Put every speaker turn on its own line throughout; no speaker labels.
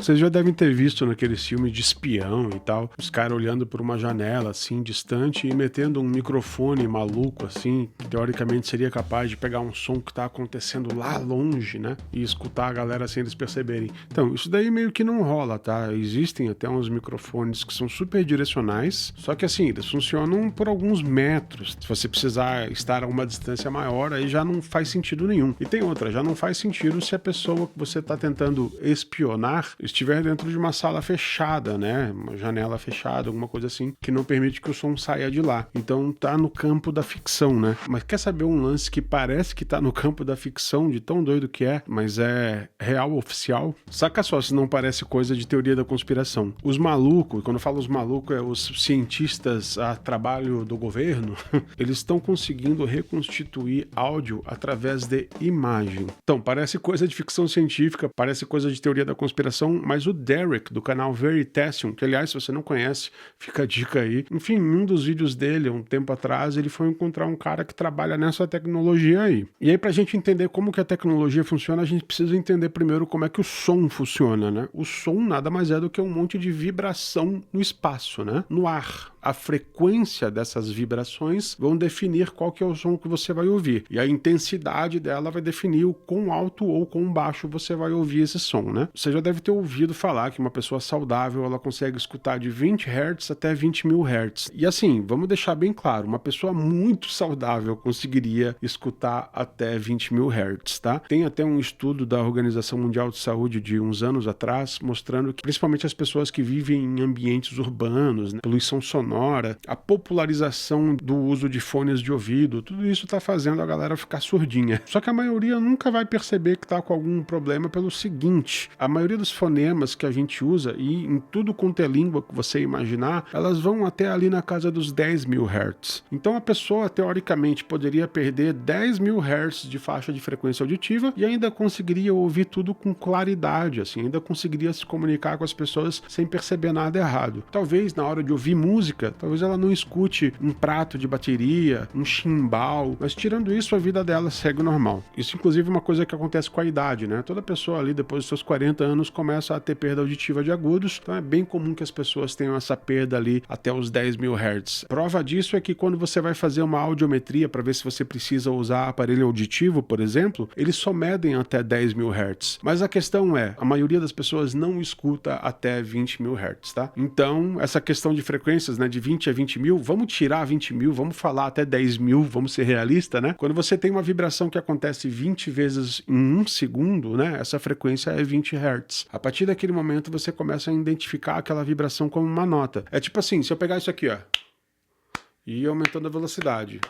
Vocês já devem ter visto naqueles filmes de espião e tal, os caras olhando por uma janela assim, distante, e metendo um microfone maluco assim, que teoricamente seria capaz de pegar um som que tá acontecendo lá longe, né? E escutar a galera sem eles perceberem. Então, isso daí meio que não rola, tá? Existem até uns microfones que são super direcionais, só que assim, eles funcionam por alguns metros. Se você precisar estar a uma distância maior, aí já não faz sentido nenhum. E tem outra, já não faz sentido se a pessoa que você tá tentando espionar estiver dentro de uma sala fechada, né? Uma janela fechada, alguma coisa assim, que não permite que o som saia de lá. Então tá no campo da ficção, né? Mas quer saber um lance que parece que tá no campo da ficção, de tão doido que é, mas é real, oficial? Saca só se não parece coisa de teoria da conspiração. Os malucos, quando eu falo os malucos, é os cientistas a trabalho do governo, eles estão conseguindo reconstituir áudio através de imagem. Então, parece coisa de ficção científica, parece coisa de teoria da conspiração, mas o Derek, do canal Veritasium, que aliás, se você não conhece, fica a dica aí. Enfim, em um dos vídeos dele, um tempo atrás, ele foi encontrar um cara que trabalha nessa tecnologia aí. E aí, pra gente entender como que a tecnologia funciona, a gente precisa entender primeiro como é que o som funciona, né? O som nada mais é do que um monte de vibração no espaço, né? No ar. A frequência dessas vibrações vão definir qual que é o som que você vai ouvir. E a intensidade dela vai definir o quão alto ou quão baixo você vai ouvir esse som, né? Você já deve ter ouvido falar que uma pessoa saudável, ela consegue escutar de 20 Hz até 20 mil Hz. E assim, vamos deixar bem claro, uma pessoa muito saudável conseguiria escutar até 20 mil Hz, tá? Tem até um estudo da Organização Mundial de Saúde de uns anos atrás, mostrando que principalmente as pessoas que vivem em ambientes urbanos, né? Poluição sonora, a popularização do uso de fones de ouvido, tudo isso está fazendo a galera ficar surdinha. Só que a maioria nunca vai perceber que está com algum problema pelo seguinte: a maioria dos fonemas que a gente usa, e em tudo quanto é língua que você imaginar, elas vão até ali na casa dos 10 mil Hz. Então a pessoa, teoricamente, poderia perder 10 mil Hz de faixa de frequência auditiva e ainda conseguiria ouvir tudo com claridade, assim, ainda conseguiria se comunicar com as pessoas sem perceber nada errado. Talvez na hora de ouvir música, talvez ela não escute um prato de bateria, um chimbal, mas tirando isso, a vida dela segue normal. Isso, inclusive, é uma coisa que acontece com a idade, né? Toda pessoa ali, depois dos seus 40 anos, começa a ter perda auditiva de agudos, então é bem comum que as pessoas tenham essa perda ali até os 10 mil Hz. Prova disso é que quando você vai fazer uma audiometria para ver se você precisa usar aparelho auditivo, por exemplo, eles só medem até 10 mil Hz. Mas a questão é, a maioria das pessoas não escuta até 20 mil Hz, tá? Então, essa questão de frequências, né, de 20 a 20 mil, vamos tirar 20 mil, vamos falar até 10 mil, vamos ser realista, né? Quando você tem uma vibração que acontece 20 vezes em um segundo, né, essa frequência é 20 Hz. A partir daquele momento, você começa a identificar aquela vibração como uma nota. É tipo assim, se eu pegar isso aqui, ó, e ir aumentando a velocidade.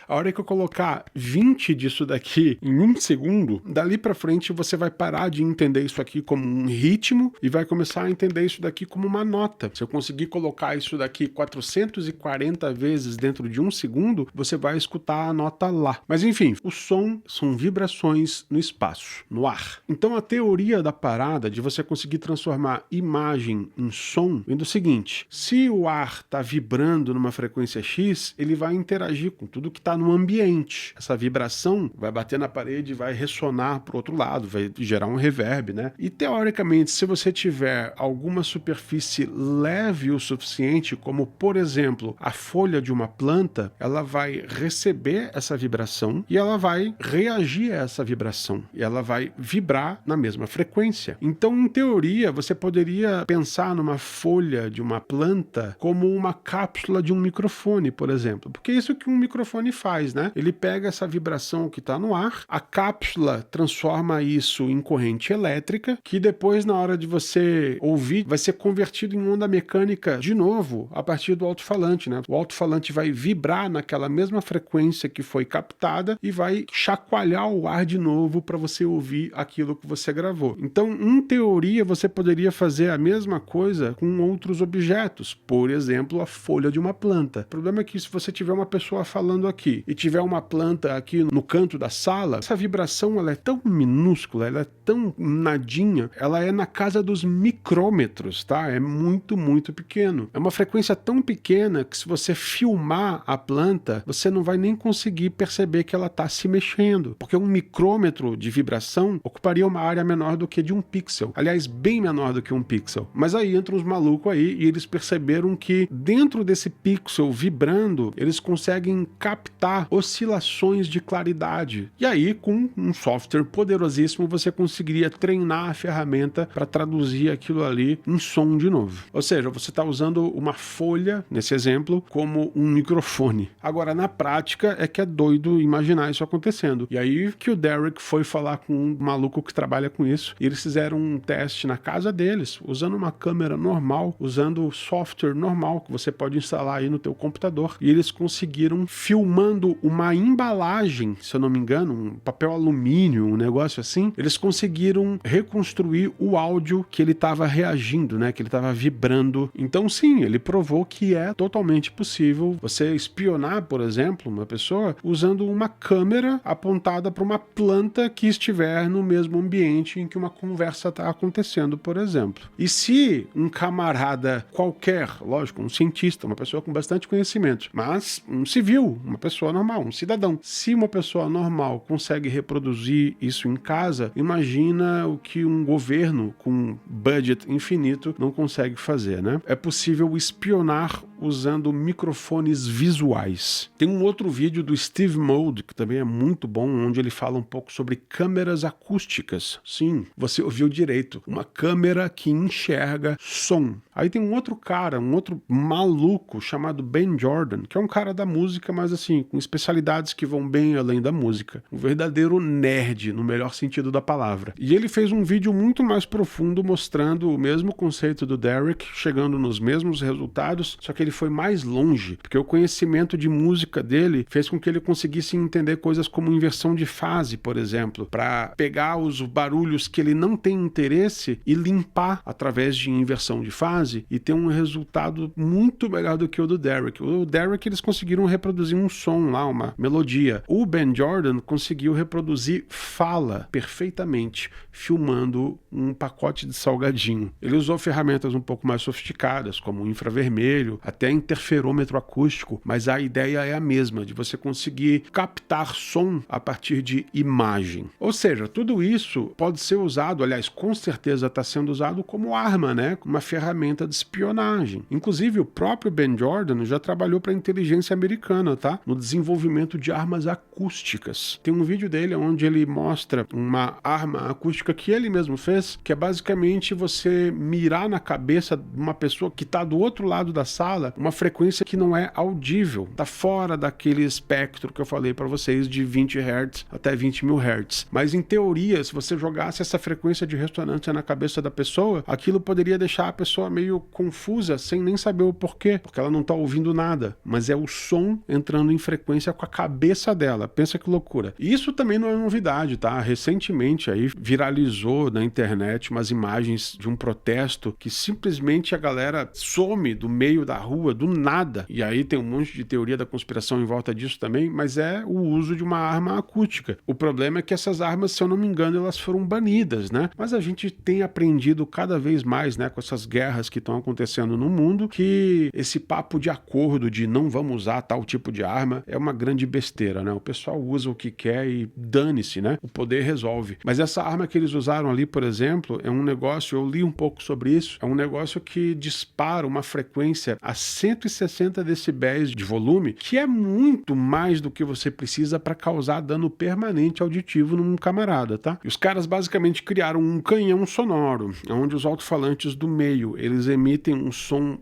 A hora que eu colocar 20 disso daqui em um segundo, dali pra frente você vai parar de entender isso aqui como um ritmo e vai começar a entender isso daqui como uma nota. Se eu conseguir colocar isso daqui 440 vezes dentro de um segundo, você vai escutar a nota lá. Mas enfim, o som são vibrações no espaço, no ar. Então a teoria da parada de você conseguir transformar imagem em som vem do seguinte: se o ar está vibrando numa frequência X, ele vai interagir com tudo que está no ambiente. Essa vibração vai bater na parede e vai ressonar para o outro lado, vai gerar um reverb, né? E teoricamente, se você tiver alguma superfície leve o suficiente, como por exemplo a folha de uma planta, ela vai receber essa vibração e ela vai reagir a essa vibração e ela vai vibrar na mesma frequência. Então, em teoria, você poderia pensar numa folha de uma planta como uma cápsula de um microfone, por exemplo, porque é isso que um microfone faz, né? Ele pega essa vibração que está no ar, a cápsula transforma isso em corrente elétrica, que depois, na hora de você ouvir, vai ser convertido em onda mecânica de novo, a partir do alto-falante, né? O alto-falante vai vibrar naquela mesma frequência que foi captada e vai chacoalhar o ar de novo para você ouvir aquilo que você gravou. Então, em teoria, você poderia fazer a mesma coisa com outros objetos, por exemplo, a folha de uma planta. O problema é que se você tiver uma pessoa falando aqui aqui e tiver uma planta aqui no canto da sala, essa vibração ela é tão minúscula, ela é tão nadinha, ela é na casa dos micrômetros, tá? É muito, muito pequeno. É uma frequência tão pequena que se você filmar a planta, você não vai nem conseguir perceber que ela está se mexendo, porque um micrômetro de vibração ocuparia uma área menor do que de um pixel. Aliás, bem menor do que um pixel. Mas aí entram os malucos aí e eles perceberam que dentro desse pixel vibrando, eles conseguem captar oscilações de claridade. E aí, com um software poderosíssimo, você conseguiria treinar a ferramenta para traduzir aquilo ali em som de novo. Ou seja, você está usando uma folha, nesse exemplo, como um microfone. Agora, na prática, é que é doido imaginar isso acontecendo. E aí que o Derek foi falar com um maluco que trabalha com isso, e eles fizeram um teste na casa deles, usando uma câmera normal, usando software normal que você pode instalar aí no teu computador, e eles conseguiram, filmando uma embalagem, se eu não me engano, um papel alumínio, um negócio assim, eles conseguiram reconstruir o áudio que ele estava reagindo, né, que ele estava vibrando. Então sim, ele provou que é totalmente possível você espionar, por exemplo, uma pessoa usando uma câmera apontada para uma planta que estiver no mesmo ambiente em que uma conversa está acontecendo, por exemplo. E se um camarada qualquer, lógico, um cientista, uma pessoa com bastante conhecimento, mas um civil, uma pessoa normal, um cidadão, se uma pessoa normal consegue reproduzir isso em casa, imagina o que um governo com budget infinito não consegue fazer, né? É possível espionar usando microfones visuais. Tem um outro vídeo do Steve Mode, que também é muito bom, onde ele fala um pouco sobre câmeras acústicas. Sim, você ouviu direito. Uma câmera que enxerga som. Aí tem um outro cara, um outro maluco chamado Ben Jordan, que é um cara da música, mas assim, com especialidades que vão bem além da música. Um verdadeiro nerd, no melhor sentido da palavra. E ele fez um vídeo muito mais profundo mostrando o mesmo conceito do Derek, chegando nos mesmos resultados, só que ele foi mais longe, porque o conhecimento de música dele fez com que ele conseguisse entender coisas como inversão de fase, por exemplo, para pegar os barulhos que ele não tem interesse e limpar através de inversão de fase e ter um resultado muito melhor do que o do Derek. O Derek, eles conseguiram reproduzir um som lá, uma melodia. O Ben Jordan conseguiu reproduzir fala perfeitamente, filmando um pacote de salgadinho. Ele usou ferramentas um pouco mais sofisticadas, como o infravermelho, até interferômetro acústico, mas a ideia é a mesma, de você conseguir captar som a partir de imagem. Ou seja, tudo isso pode ser usado, aliás, com certeza está sendo usado como arma, né? Uma ferramenta de espionagem. Inclusive, o próprio Ben Jordan já trabalhou para a inteligência americana, tá? No desenvolvimento de armas acústicas. Tem um vídeo dele onde ele mostra uma arma acústica que ele mesmo fez, que é basicamente você mirar na cabeça de uma pessoa que está do outro lado da sala uma frequência que não é audível, está fora daquele espectro que eu falei para vocês de 20 Hz até 20 mil Hz. Mas em teoria, se você jogasse essa frequência de ressonância na cabeça da pessoa, aquilo poderia deixar a pessoa meio confusa, sem nem saber o porquê, porque ela não está ouvindo nada, mas é o som entrando em frequência com a cabeça dela. Pensa que loucura. E isso também não é novidade, tá? Recentemente aí viralizou na internet umas imagens de um protesto que simplesmente a galera some do meio da rua, do nada. E aí tem um monte de teoria da conspiração em volta disso também, mas é o uso de uma arma acústica. O problema é que essas armas, se eu não me engano, elas foram banidas, né? Mas a gente tem aprendido cada vez mais, né, com essas guerras que estão acontecendo no mundo, que esse papo de acordo de não vamos usar tal tipo de arma é uma grande besteira, né? O pessoal usa o que quer e dane-se, né? O poder resolve. Mas essa arma que eles usaram ali, por exemplo, é um negócio, eu li um pouco sobre isso, é um negócio que dispara uma frequência a 160 decibéis de volume, que é muito mais do que você precisa para causar dano permanente auditivo num camarada, tá? E os caras basicamente criaram um canhão sonoro, onde os alto-falantes do meio, eles emitem um som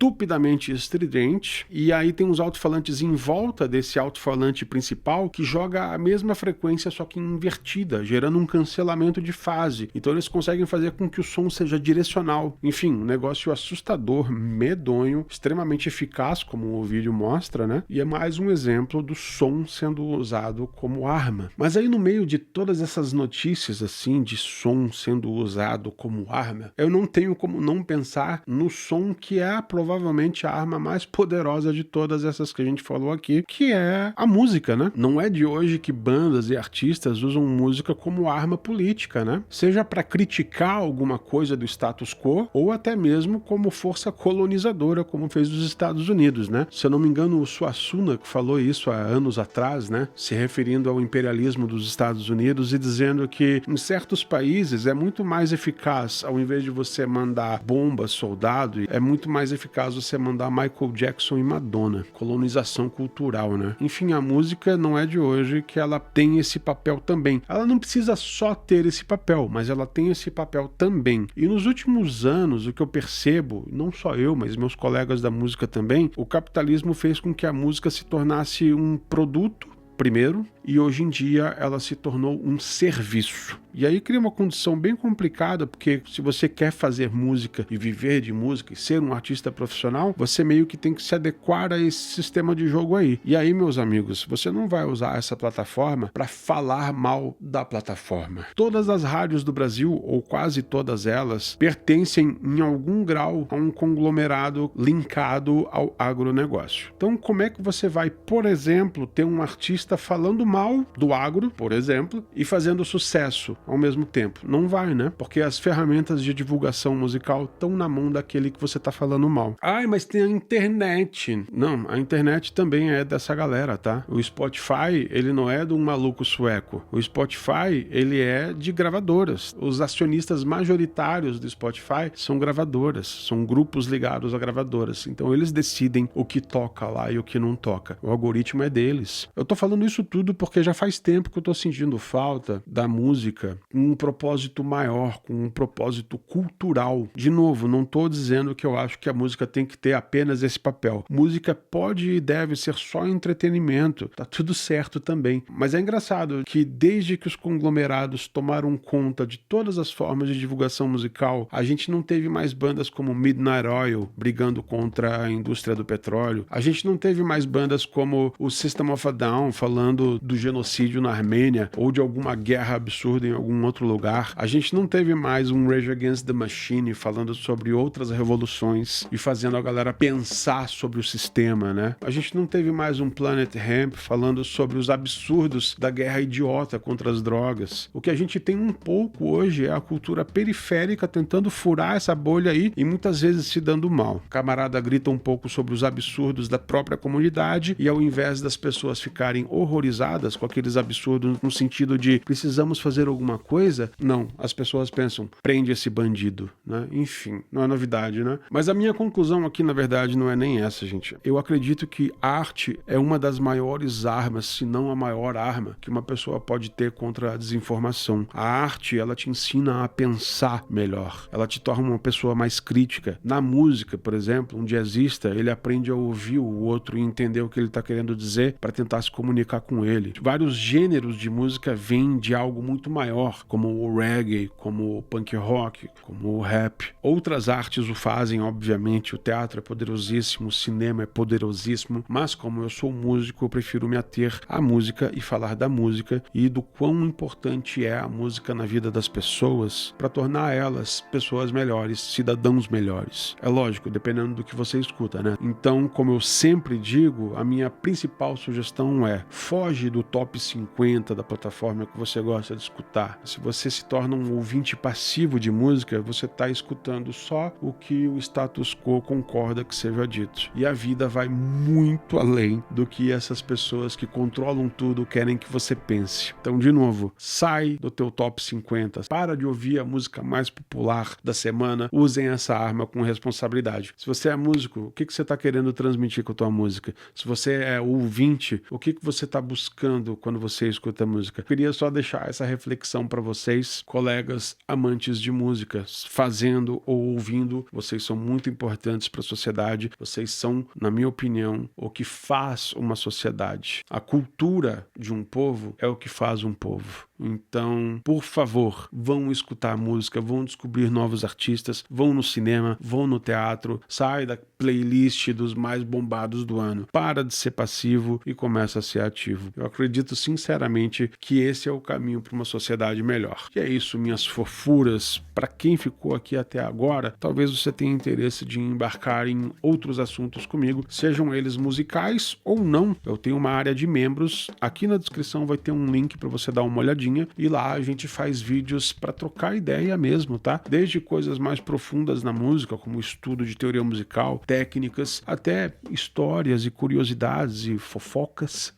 estupidamente estridente, e aí tem uns alto-falantes em volta desse alto-falante principal que joga a mesma frequência, só que invertida, gerando um cancelamento de fase. Então eles conseguem fazer com que o som seja direcional. Enfim, um negócio assustador, medonho, extremamente eficaz, como o vídeo mostra, né? E é mais um exemplo do som sendo usado como arma. Mas aí no meio de todas essas notícias, assim, de som sendo usado como arma, eu não tenho como não pensar no som que é a prova provavelmente a arma mais poderosa de todas essas que a gente falou aqui, que é a música, né? Não é de hoje que bandas e artistas usam música como arma política, né? Seja para criticar alguma coisa do status quo ou até mesmo como força colonizadora, como fez os Estados Unidos, né? Se eu não me engano, o Suassuna que falou isso há anos atrás, né? Se referindo ao imperialismo dos Estados Unidos e dizendo que em certos países é muito mais eficaz, ao invés de você mandar bombas, soldado, é muito mais eficaz você mandar Michael Jackson e Madonna. Colonização cultural, né? Enfim, a música não é de hoje que ela tem esse papel também. Ela não precisa só ter esse papel, mas ela tem esse papel também. E nos últimos anos, o que eu percebo, não só eu, mas meus colegas da música também, o capitalismo fez com que a música se tornasse um produto primeiro, e hoje em dia ela se tornou um serviço. E aí cria uma condição bem complicada, porque se você quer fazer música e viver de música e ser um artista profissional, você meio que tem que se adequar a esse sistema de jogo aí. E aí, meus amigos, você não vai usar essa plataforma para falar mal da plataforma. Todas as rádios do Brasil, ou quase todas elas, pertencem em algum grau a um conglomerado linkado ao agronegócio. Então, como é que você vai, por exemplo, ter um artista falando mal do agro, por exemplo, e fazendo sucesso ao mesmo tempo? Não vai, né? Porque as ferramentas de divulgação musical estão na mão daquele que você tá falando mal. Ai, mas tem a internet. Não, a internet também é dessa galera, tá? O Spotify, ele não é de um maluco sueco. O Spotify, ele é de gravadoras. Os acionistas majoritários do Spotify são gravadoras, são grupos ligados a gravadoras. Então eles decidem o que toca lá e o que não toca. O algoritmo é deles. Eu tô falando isso tudo porque já faz tempo que eu tô sentindo falta da música com um propósito maior, com um propósito cultural. De novo, não tô dizendo que eu acho que a música tem que ter apenas esse papel. Música pode e deve ser só entretenimento, tá tudo certo também. Mas é engraçado que desde que os conglomerados tomaram conta de todas as formas de divulgação musical, a gente não teve mais bandas como Midnight Oil brigando contra a indústria do petróleo. A gente não teve mais bandas como o System of a Down falando do genocídio na Armênia ou de alguma guerra absurda em algum outro lugar. A gente não teve mais um Rage Against the Machine falando sobre outras revoluções e fazendo a galera pensar sobre o sistema, né? A gente não teve mais um Planet Hemp falando sobre os absurdos da guerra idiota contra as drogas. O que a gente tem um pouco hoje é a cultura periférica tentando furar essa bolha aí e muitas vezes se dando mal. O camarada grita um pouco sobre os absurdos da própria comunidade e ao invés das pessoas ficarem horrorizadas com aqueles absurdos no sentido de precisamos fazer alguma coisa, não, as pessoas pensam, prende esse bandido, né? Enfim, não é novidade, né? Mas a minha conclusão aqui, na verdade, não é nem essa, gente. Eu acredito que a arte é uma das maiores armas, se não a maior arma, que uma pessoa pode ter contra a desinformação. A arte, ela te ensina a pensar melhor. Ela te torna uma pessoa mais crítica. Na música, por exemplo, um jazzista, ele aprende a ouvir o outro e entender o que ele está querendo dizer para tentar se comunicar com ele. Vários gêneros de música vêm de algo muito maior, como o reggae, como o punk rock, como o rap. Outras artes o fazem, obviamente. O teatro é poderosíssimo, o cinema é poderosíssimo, mas como eu sou músico, eu prefiro me ater à música e falar da música e do quão importante é a música na vida das pessoas para tornar elas pessoas melhores, cidadãos melhores. É lógico, dependendo do que você escuta, né? Então, como eu sempre digo, a minha principal sugestão é: foge do top 50 da plataforma que você gosta de escutar. Se você se torna um ouvinte passivo de música, você está escutando só o que o status quo concorda que seja dito. E a vida vai muito além do que essas pessoas que controlam tudo querem que você pense. Então, de novo, sai do teu top 50. Para de ouvir a música mais popular da semana. Usem essa arma com responsabilidade. Se você é músico, o que você está querendo transmitir com a tua música? Se você é ouvinte, o que você está buscando quando você escuta música? Eu queria só deixar essa reflexão para vocês, colegas amantes de música, fazendo ou ouvindo. Vocês são muito importantes para a sociedade. Vocês são, na minha opinião, o que faz uma sociedade. A cultura de um povo é o que faz um povo. Então, por favor, vão escutar música, vão descobrir novos artistas, vão no cinema, vão no teatro, sai da playlist dos mais bombados do ano. Para de ser passivo e começa a ser ativo. Eu acredito sinceramente que esse é o caminho para uma sociedade melhor. E é isso, minhas fofuras. Para quem ficou aqui até agora, talvez você tenha interesse de embarcar em outros assuntos comigo, sejam eles musicais ou não. Eu tenho uma área de membros. Aqui na descrição vai ter um link para você dar uma olhadinha e lá a gente faz vídeos para trocar ideia mesmo, tá? Desde coisas mais profundas na música, como estudo de teoria musical, técnicas, até histórias e curiosidades e fofocas.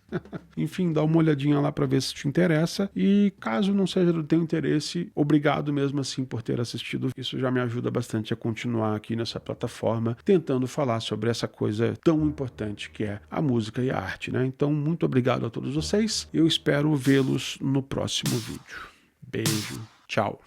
Enfim, dá uma olhadinha lá para ver se te interessa e caso não seja do teu interesse, obrigado mesmo assim por ter assistido. Isso já me ajuda bastante a continuar aqui nessa plataforma tentando falar sobre essa coisa tão importante que é a música e a arte, né? Então, muito obrigado a todos vocês. Eu espero vê-los no próximo vídeo. Beijo, tchau.